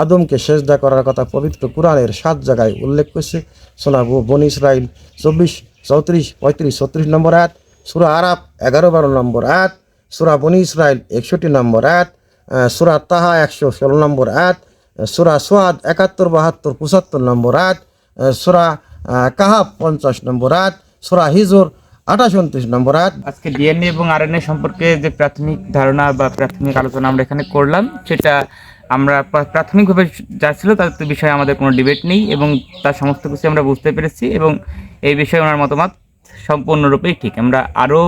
আদমকে সেজদা করার কথা পবিত্র কুরআনের 7 জায়গায় উল্লেখ করছে। সূরা বনী ইসরাইল 24, 34, 35, 36 নম্বর আয়াত, সূরা আরাফ 11-12 নম্বর আয়াত, সূরা বনী ইসরাইল 61 নম্বর আয়াত, সূরা তাহা 116 নম্বর আয়াত, সূরা সোয়াদ 71, 72, 75 নম্বর আয়াত, সূরা কাহাফ 50 নম্বর আয়াত, সূরা হিজর 28, 29 নম্বর আয়াত। আজকে ডিএনএ এবং আরএনএ সম্পর্কে যে প্রাথমিক ধারণা বা প্রাথমিক আলোচনা আমরা এখানে করলাম, সেটা আমরা প্রাথমিকভাবে যা ছিল তার বিষয়ে আমাদের কোনো ডিবেট নেই এবং তার সমস্ত কিছু আমরা বুঝতে পেরেছি এবং এই বিষয়ে ওনার মতামত সম্পূর্ণরূপেই ঠিক। আমরা আরও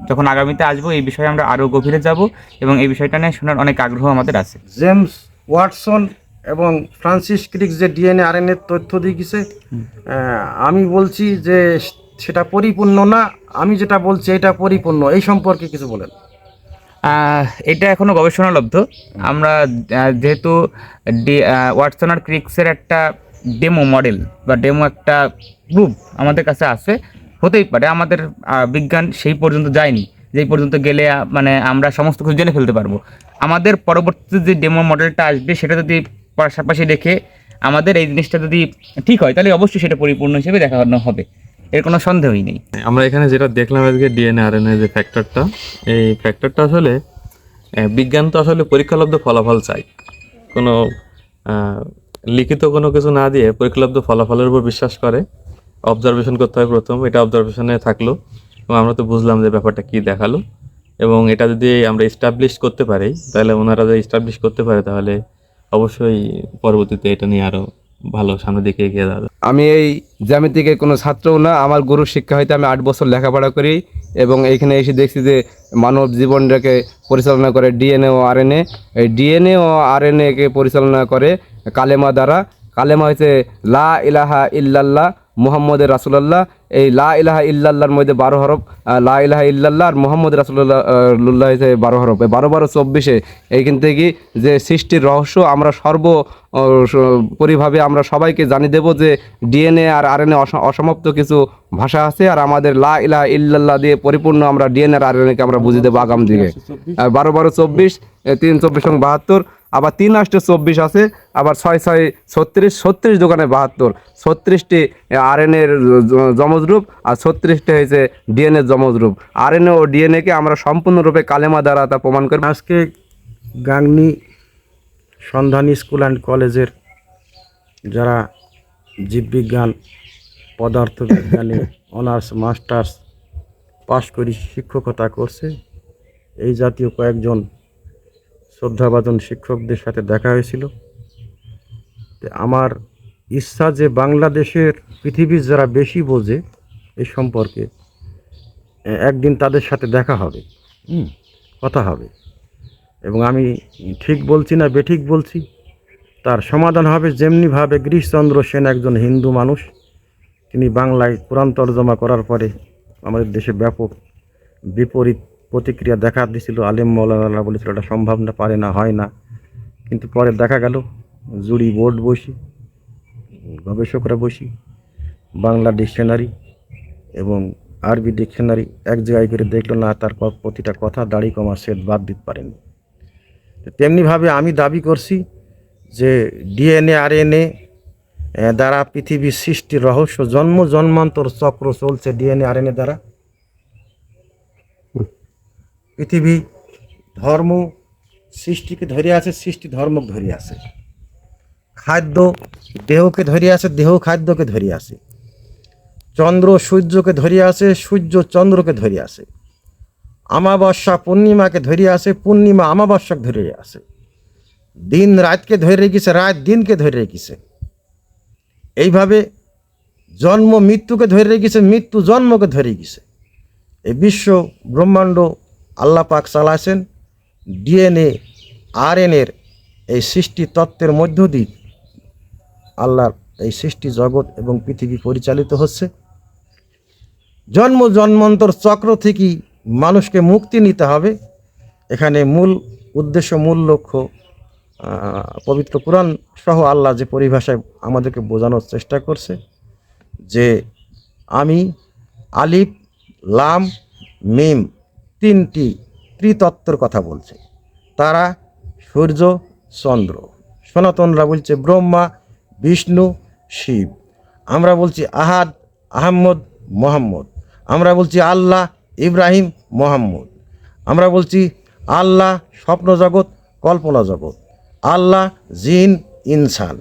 যখন আগামীতে আসবো এই বিষয়ে আমরা আরও গভীরে যাব এবং এই বিষয়টা নিয়ে শোনার অনেক আগ্রহ আমাদের আছে। জেমস ওয়াটসন এবং ফ্রান্সিস ক্রিক যে ডিএনএ আরএনএ তথ্য দিয়ে গেছে, আমি বলছি যে সেটা পরিপূর্ণ না, আমি যেটা বলছি এটা পরিপূর্ণ। এই সম্পর্কে কিছু বলেন। এটা এখনো গবেষণালব্ধ। আমরা যেহেতু ওয়াটসন আর ক্রিক্সের একটা ডেমো মডেল বা ডেমো একটা গ্রুপ আমাদের কাছে আছে, হতেই পারে আমাদের বিজ্ঞান সেই পর্যন্ত যায়নি, যেই পর্যন্ত গেলে মানে আমরা সমস্ত কিছু জেনে ফেলতে পারবো। আমাদের পরবর্তীতে যে ডেমো মডেলটা আসবে সেটা যদি পাশাপাশি রেখে আমাদের এই জিনিসটা যদি ঠিক হয়, তাহলে অবশ্যই সেটা পরিপূর্ণ হিসেবে দেখানো হবে, এর কোনো সন্দেহই নেই। আমরা এখানে যেটা দেখলাম আজকে ডিএনএ আরএনএ যে ফ্যাক্টরটা, এই ফ্যাক্টরটা আসলে বিজ্ঞান তো আসলে পরীক্ষালব্ধ ফলাফল চাই, কোনো লিখিত কোনো কিছু না দিয়ে পরীক্ষালব্ধ ফলাফলের উপর বিশ্বাস করে। অবজারভেশন করতে হয় প্রথম, এটা অবজারভেশনে থাকলো এবং আমরা তো বুঝলাম যে ব্যাপারটা কি দেখালো, এবং এটা যদি আমরা এস্টাবলিশ করতে পারি, তাহলে ওনারা যদি এস্টাবলিশ করতে পারে তাহলে অবশ্যই পরবর্তীতে এটা নিয়ে আরও ভালো সামনের দিকে এগিয়ে যাবে। আমি এই জ্যামিতিকের কোনো ছাত্রও না, আমার গুরুর শিক্ষা হইতে আমি 8 বছর লেখাপড়া করি এবং এইখানে এসে দেখছি যে মানব জীবনটাকে পরিচালনা করে ডিএনএ ও আরএনএ। এই ডিএনএ ও আরএনএকে পরিচালনা করে কালেমা দ্বারা। কালেমা হচ্ছে লা ইলাহা ইল্লাল্লাহ মুহাম্মদের রাসূলুল্লাহ। এই লা ইলাহা ইল্লাল্লাহর মধ্যে 12 হরফ, লা ইলাহা ইল্লাল্লাহ আর মুহাম্মদ রাসূলুল্লাহ হচ্ছে 12 হরফ। 12, 12, 24 এইখান থেকে যে সৃষ্টির রহস্য আমরা পরিভাবে আমরা সবাইকে জানিয়ে দেব যে ডিএনএ আর আরএনএ অসমাপ্ত কিছু ভাষা আছে, আর আমাদের লা ইলাহা ইল্লাল্লাহ দিয়ে পরিপূর্ণ আমরা ডিএনএ আর আরএনএকে আমরা বুঝিয়ে দেবো আগাম দিকে। 12, 12, 24, 3, 24, 72, আবার 3, 8, 24 আছে, আবার 6, 6, 36, 36 দোকানে 72, 36টি আরএনএর যমজ রূপ আর 36টি হয়েছে ডিএনএর যমজ রূপ। আরএনএ ও ডিএনএকে আমরা সম্পূর্ণরূপে কালেমা দ্বারা তা প্রমাণ করি। আজকে গাংনী সন্ধানী স্কুল অ্যান্ড কলেজের যারা জীববিজ্ঞান, পদার্থবিজ্ঞানে অনার্স, মাস্টার্স পাশ করে শিক্ষকতা করছে, এই জাতীয় কয়েকজন শ্রদ্ধাভাজন শিক্ষকদের সাথে দেখা হয়েছিল। আমার ইচ্ছা যে বাংলাদেশের পৃথিবীর যারা বেশি বোঝে এই সম্পর্কে একদিন তাদের সাথে দেখা হবে, কথা হবে, এবং আমি ঠিক বলছি না বেঠিক বলছি তার সমাধান হবে। যেমনিভাবে গিরিশচন্দ্র সেন একজন হিন্দু মানুষ, তিনি বাংলায় কোরআন তর্জমা করার পরে আমাদের দেশে ব্যাপক বিপরীত প্রতিক্রিয়া দেখা দিয়েছিল। আলেম মৌলানা বলেছিল এটা সম্ভব না, পারে না, হয় না, কিন্তু পরে দেখা গেল জুরি বোর্ড বসি, গবেষকরা বসি, বাংলা ডিকশনারি এবং আরবি ডিকশনারি এক জায়গায় করে দেখলো না, তার প্রতিটা কথা দাড়ি কমা সেদ বাদ দিতে পারেনি। তেমনিভাবে আমি দাবি করছি যে ডিএনএ আরএনএ দ্বারা পৃথিবীর সৃষ্টির রহস্য, জন্ম জন্মান্তর চক্র চলছে ডিএনএ আরএনএ দ্বারা। পৃথিবী ধর্ম সৃষ্টিকে ধরে আছে, সৃষ্টি ধর্মকে ধরে আছে, খাদ্য দেহকে ধরে আছে, দেহ খাদ্যকে ধরে আছে, চন্দ্র সূর্যকে ধরে আছে, সূর্য চন্দ্রকে ধরে আছে, অমাবস্যা পূর্ণিমাকে ধরে আছে, পূর্ণিমা অমাবস্যাকে ধরে আছে, দিন রাতকে ধরে রেখেছে, রাত দিনকে ধরে রেখেছে। এইভাবে জন্ম মৃত্যুকে ধরে রেখেছে, মৃত্যু জন্মকে ধরে রেখেছে। এই বিশ্ব ব্রহ্মাণ্ড আল্লাহ পাক চালাছেন ডিএনএ আরএনএর এই সৃষ্টি তত্ত্বের মধ্য দিয়ে। আল্লাহর এই সৃষ্টি জগৎ এবং পৃথিবী পরিচালিত হচ্ছে। জন্ম জন্মান্তর চক্র থেকেই মানুষকে মুক্তি নিতে হবে। এখানে মূল উদ্দেশ্য, মূল লক্ষ্য পবিত্র কুরআন সহ আল্লাহ যে পরিভাষায় আমাদেরকে বোঝানোর চেষ্টা করছে যে আমি আলিফ লাম মিম 3টি ত্রিতত্ত্বের কথা বলছে। তারা সূর্য চন্দ্র, সনাতনরা বলছে ব্রহ্মা, বিষ্ণু, শিব। আমরা বলছি আহাদ, আহম্মদ, মোহাম্মদ। আমরা বলছি আল্লাহ, ইব্রাহিম, মোহাম্মদ। আমরা বলছি আল্লাহ স্বপ্ন জগৎ, কল্পনা জগৎ। আল্লাহ জিন, ইনসান।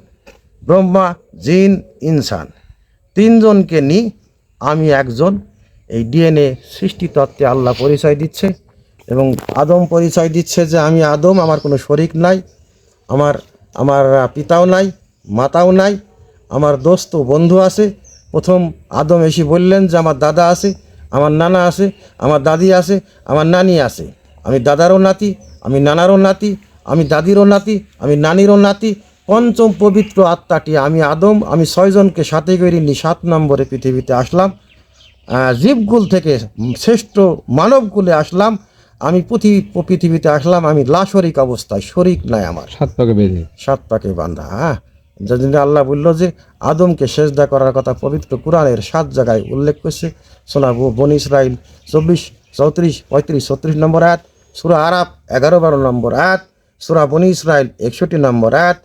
ব্রহ্মা, জিন, ইনসান, তিনজনকে নিয়ে আমি একজন। এই ডিএনএ সৃষ্টিতত্ত্বে আল্লাহ পরিচয় দিচ্ছে এবং আদম পরিচয় দিচ্ছে যে আমি আদম, আমার কোনো শরিক নাই, আমার আমার পিতাও নাই, মাতাও নাই, আমার দোস্ত বন্ধু আছে। প্রথম আদম এসে বললেন যে আমার দাদা আছে, আমার নানা আছে, আমার দাদি আছে, আমার নানি আছে। আমি দাদারও নাতি, আমি নানারও নাতি, আমি দাদিরও নাতি, আমি নানিরও নাতি। পঞ্চম পবিত্র আত্মাটি আমি আদম, আমি 6 জনকে সাথে করে নিয়ে 7 নম্বরে পৃথিবীতে আসলাম। জীবকুল থেকে শ্রেষ্ঠ মানবকুলে আসলাম। আমি পৃথিবীতে আসলাম আমি লাশরিক অবস্থায়, শরিক নাই আমার, 7 পাকে বেঁধে। 7 পাকে বাঁধা। হ্যাঁ, যেদিন আল্লাহ বলল যে আদমকে সেজদা করার কথা পবিত্র কুরআনের 7 জায়গায় উল্লেখ করছে। শোনাবো বনি ইসরাইল 24, 34, 35, 36 নম্বর আয়াত, সূরা আরাফ 11-12 নম্বর আয়াত, সূরা বনি ইসরাইল 61 নম্বর আয়াত,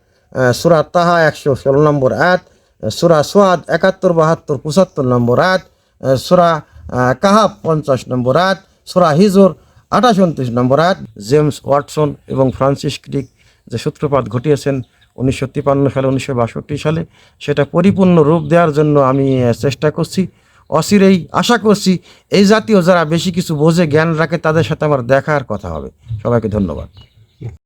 সূরা তাহা 116 নম্বর আয়াত, সূরা সোয়াদ 71, 72, 75 নম্বর আয়াত, সূরা কাহাফ 50 নম্বর আয়াত, সূরা হিজর 28, 29 নম্বর আয়াত। জেমস ওয়াটসন এবং ফ্রান্সিস ক্রিক যে সূত্রপাত ঘটিয়েছেন 1953 সালে, 1962 সালে, সেটা পরিপূর্ণ রূপ দেওয়ার জন্য আমি চেষ্টা করছি। অচিরেই আশা করছি এই জাতীয় যারা বেশি কিছু বোঝে, জ্ঞান রাখে, তাদের সাথে আমার দেখার কথা হবে। সবাইকে ধন্যবাদ।